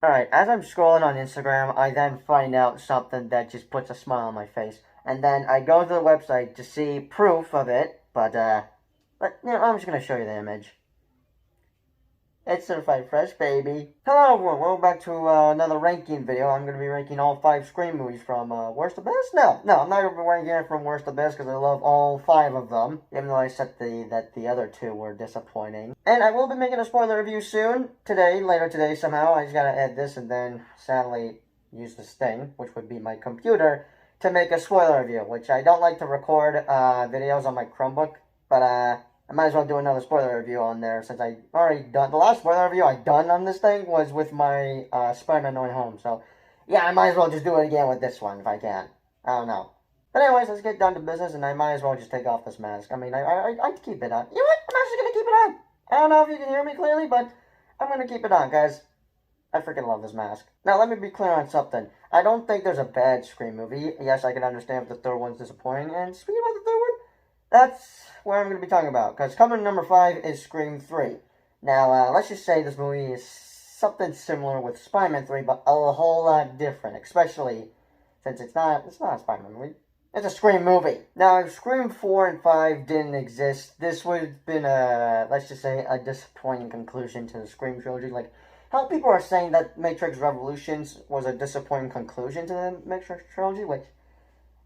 Alright, as I'm scrolling on Instagram, I then find out something that just puts a smile on my face. And then I go to the website to see proof of it, but I'm just gonna show you the image. It's certified fresh, baby. Hello everyone, welcome back to another ranking video. I'm going to be ranking all 5 Scream movies from worst to best. No, I'm not going to be ranking it from worst to best because I love all 5 of them. Even though I said that the other 2 were disappointing. And I will be making a spoiler review soon. Later today somehow. I just got to add this and then sadly use this thing, which would be my computer, to make a spoiler review. Which I don't like to record videos on my Chromebook, but I might as well do another spoiler review on there since I already done. The last spoiler review I done on this thing was with my Spider-Man No Way Home. So, yeah, I might as well just do it again with this one if I can. I don't know. But anyways, let's get down to business, and I might as well just take off this mask. I mean, I'd keep it on. You know what? I'm actually going to keep it on. I don't know if you can hear me clearly, but I'm going to keep it on, guys. I freaking love this mask. Now, let me be clear on something. I don't think there's a bad Scream movie. Yes, I can understand if the third one's disappointing. And speaking about the third one, that's what I'm going to be talking about. Because coming number 5 is Scream 3. Now, let's just say this movie is something similar with Spider-Man 3, but a whole lot different. Especially since it's not a Spider-Man movie. It's a Scream movie. Now, if Scream 4 and 5 didn't exist, this would have been let's just say, a disappointing conclusion to the Scream trilogy. Like, how people are saying that Matrix Revolutions was a disappointing conclusion to the Matrix trilogy, which,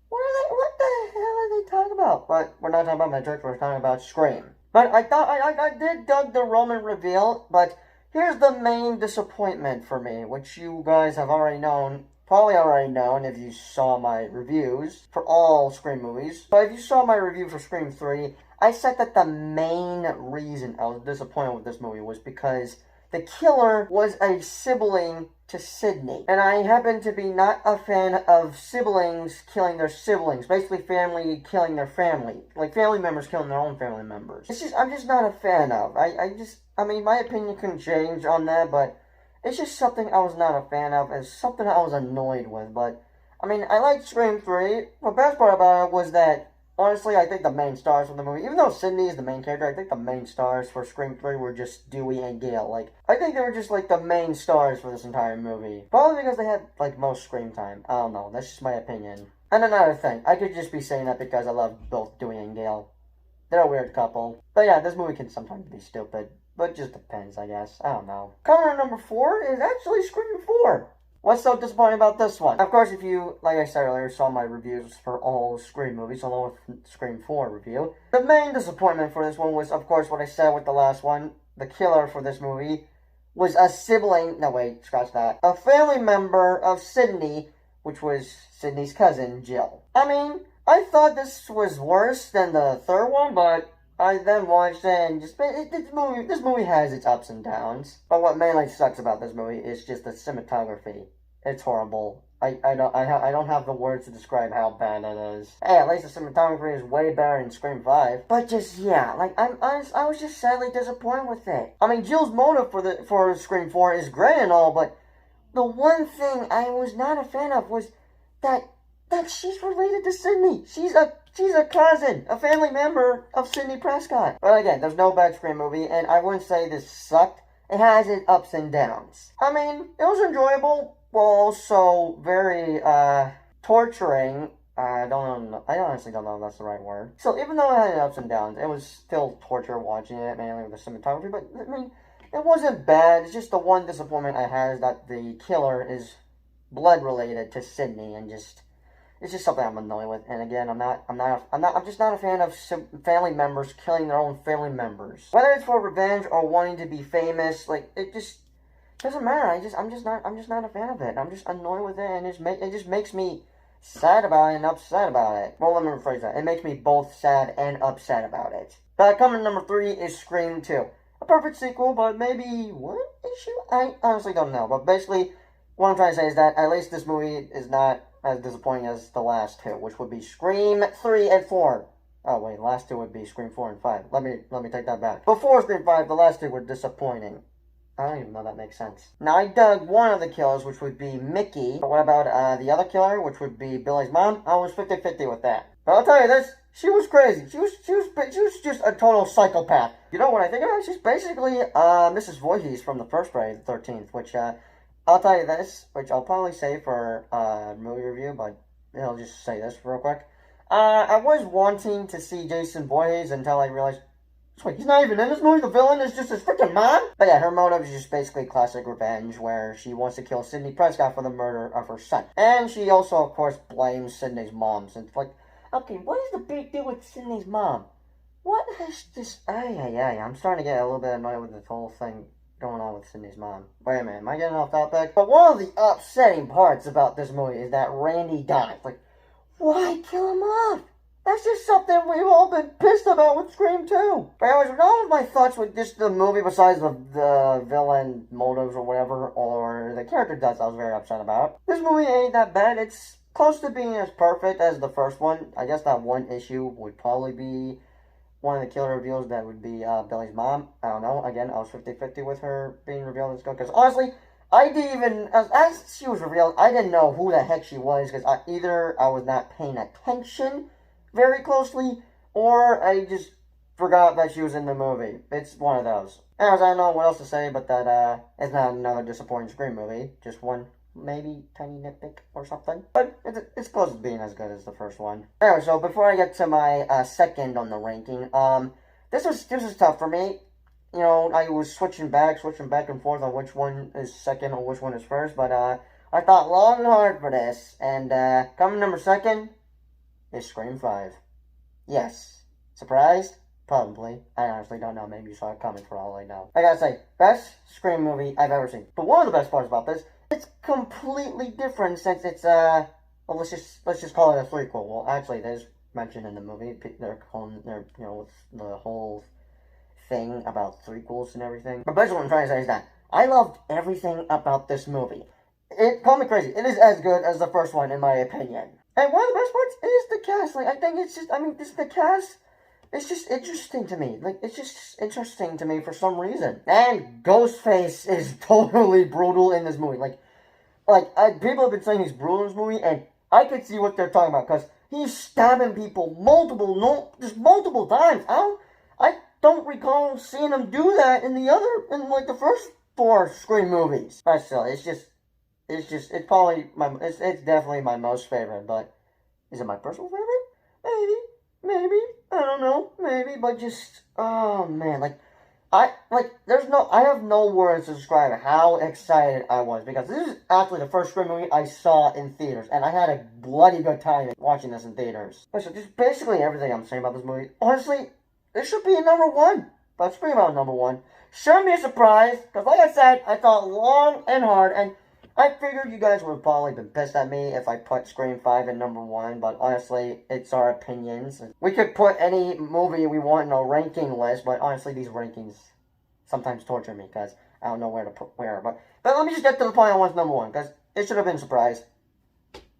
what the hell are they talking about? But we're not talking about Matrix, we're talking about Scream. But I thought, I did dug the Roman reveal, but here's the main disappointment for me, which you guys have already known, probably already known if you saw my reviews for all Scream movies. But if you saw my review for Scream 3, I said that the main reason I was disappointed with this movie was because the killer was a sibling to Sydney. And I happen to be not a fan of siblings killing their siblings. Basically, family killing their family. Like, family members killing their own family members. I'm just not a fan of. I mean, my opinion can change on that, but it's just something I was not a fan of. It's something I was annoyed with, but I mean, I liked Scream 3. The best part about it was that, honestly, I think the main stars from the movie, even though Sydney is the main character, I think the main stars for Scream 3 were just Dewey and Gale. Like, I think they were just, like, the main stars for this entire movie. Probably because they had, like, most screen time. I don't know. That's just my opinion. And another thing, I could just be saying that because I love both Dewey and Gale. They're a weird couple. But yeah, this movie can sometimes be stupid. But it just depends, I guess. I don't know. Coming number 4 is actually Scream 4. What's so disappointing about this one? Of course, if you, like I said earlier, saw my reviews for all Scream movies, along with Scream 4 review, the main disappointment for this one was, of course, what I said with the last one. The killer for this movie was a sibling, no wait, scratch that, a family member of Sydney, which was Sydney's cousin, Jill. I mean, I thought this was worse than the third one, but I then watched it and just, this movie has its ups and downs. But what mainly sucks about this movie is just the cinematography. It's horrible. I don't have the words to describe how bad it is. Hey, at least the cinematography is way better in Scream 5. But just, yeah, like, I was just sadly disappointed with it. I mean, Jill's motive for Scream 4 is great and all, but the one thing I was not a fan of was that she's related to Sydney. She's a cousin, a family member of Sidney Prescott. But again, there's no bad Scream movie, and I wouldn't say this sucked. It has its ups and downs. I mean, it was enjoyable, while also very, torturing. I honestly don't know if that's the right word. So, even though it had its ups and downs, it was still torture watching it, mainly with the cinematography, but, I mean, it wasn't bad. It's just the one disappointment I had is that the killer is blood-related to Sydney, and just, it's just something I'm annoyed with. And again, I'm just not a fan of family members killing their own family members. Whether it's for revenge or wanting to be famous, like, it just doesn't matter. I'm just not a fan of it. I'm just annoyed with it, and it just makes me sad about it and upset about it. Well, let me rephrase that. It makes me both sad and upset about it. But coming number 3 is Scream 2. A perfect sequel, but maybe one issue? I honestly don't know. But basically, what I'm trying to say is that at least this movie is not as disappointing as the last 2, which would be Scream 3 and 4. Oh wait, the last 2 would be Scream 4 and 5. Let me take that back. Before Scream 5, the last 2 were disappointing. I don't even know if that makes sense. Now, I dug one of the killers, which would be Mickey. But what about the other killer, which would be Billy's mom? I was 50-50 with that. But I'll tell you this, she was crazy. She was just a total psychopath. You know what I think of her? She's basically Mrs. Voorhees from the first Friday the 13th, which I'll tell you this, which I'll probably say for movie review, but I'll just say this real quick. I was wanting to see Jason Voorhees until I realized, wait, he's not even in this movie. The villain is just his freaking mom. But yeah, her motive is just basically classic revenge, where she wants to kill Sidney Prescott for the murder of her son, and she also, of course, blames Sidney's mom. So it's like, okay, what is the big deal with Sidney's mom? What has this? I'm starting to get a little bit annoyed with this whole thing going on with Sidney's mom. Wait a minute, am I getting off topic? But one of the upsetting parts about this movie is that Randy dies. Like, why kill him off? That's just something we've all been pissed about with Scream 2. But anyways, with all of my thoughts with just the movie, besides the villain motives or whatever, or the character deaths I was very upset about, this movie ain't that bad. It's close to being as perfect as the first one. I guess that one issue would probably be one of the killer reveals. That would be Billy's mom. I don't know. Again, I was 50-50 with her being revealed as because honestly, I didn't even, as she was revealed, I didn't know who the heck she was, because either I was not paying attention very closely, or I just forgot that she was in the movie. It's one of those. Anyways, I don't know what else to say, but that it's not another disappointing Scream movie. Just one, maybe, tiny nitpick or something. But it's close to being as good as the first one. Anyway, so before I get to my second on the ranking, this was tough for me. You know, I was switching back and forth on which one is second or which one is first, but I thought long and hard for this, and coming number second is Scream 5. Yes. Surprised? Probably. I honestly don't know. Maybe you saw it coming for all I know. I gotta say, best Scream movie I've ever seen. But one of the best parts about this, it's completely different since it's well, let's just call it a threequel. Well, actually, it is mentioned in the movie. They're you know, the whole thing about threequels and everything. But basically what I'm trying to say is that I loved everything about this movie. Call me crazy, it is as good as the first one in my opinion. And one of the best parts is the cast. Like, I think it's just, the cast, it's just interesting to me. Like, it's just interesting to me for some reason. And Ghostface is totally brutal in this movie. People have been saying he's brutal in this movie, and I could see what they're talking about, because he's stabbing people multiple times. I don't recall seeing him do that in the first 4 Scream movies. But still, it's definitely my most favorite, but is it my personal favorite? Maybe, I don't know, maybe, but just, oh man, I have no words to describe how excited I was, because this is actually the first Scream movie I saw in theaters, and I had a bloody good time watching this in theaters. So just basically everything I'm saying about this movie, honestly, it should be a number 1, but let's bring about number 1. Shouldn't be a surprise, because like I said, I thought long and hard, and I figured you guys would have probably been pissed at me if I put Scream 5 in number 1, but honestly, it's our opinions. We could put any movie we want in a ranking list, but honestly, these rankings sometimes torture me, because I don't know where to put where. But let me just get to the point on what's number 1, because it should have been a surprise.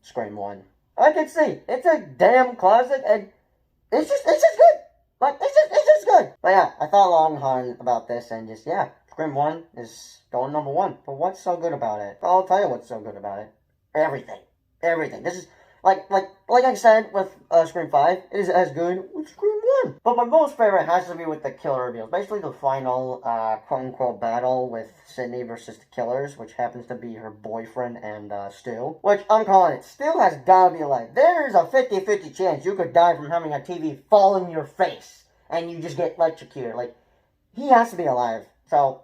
Scream 1. I can see, it's a damn classic, and it's just good. It's just good. But yeah, I thought long and hard about this, and just, yeah. Scream 1 is going number 1. But what's so good about it? I'll tell you what's so good about it. Everything. This is, like I said with Scream 5, it is as good with Scream 1. But my most favorite has to be with the killer reveals. Basically the final, quote-unquote battle with Sidney versus the killers, which happens to be her boyfriend and Stu. Which, I'm calling it. Stu has gotta be alive. There's a 50-50 chance you could die from having a TV fall in your face, and you just get electrocuted. Like, he has to be alive. So,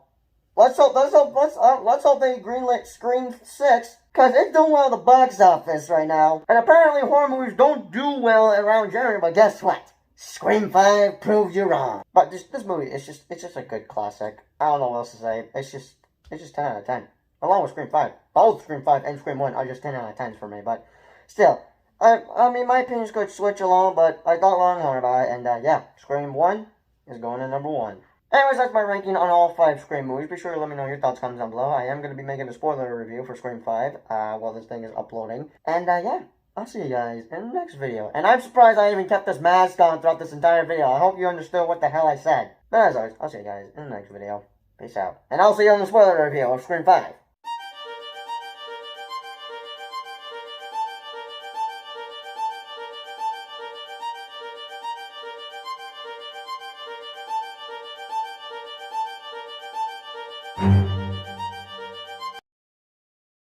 let's hope they greenlit Scream 6, because it's doing well at the box office right now. And apparently horror movies don't do well around January, but guess what? Scream 5 proves you wrong. But this movie, it's just a good classic. I don't know what else to say. It's just 10 out of 10. Along with Scream 5. Both Scream 5 and Scream 1 are just 10 out of 10s for me, but still. I mean, my opinions could switch along, but I thought long and hard about it, and yeah, Scream 1 is going to number 1. Anyways, that's my ranking on all 5 Scream movies. Be sure to let me know your thoughts, comments down below. I am going to be making a spoiler review for Scream 5 while this thing is uploading. And yeah, I'll see you guys in the next video. And I'm surprised I even kept this mask on throughout this entire video. I hope you understood what the hell I said. But as always, I'll see you guys in the next video. Peace out. And I'll see you on the spoiler review of Scream 5.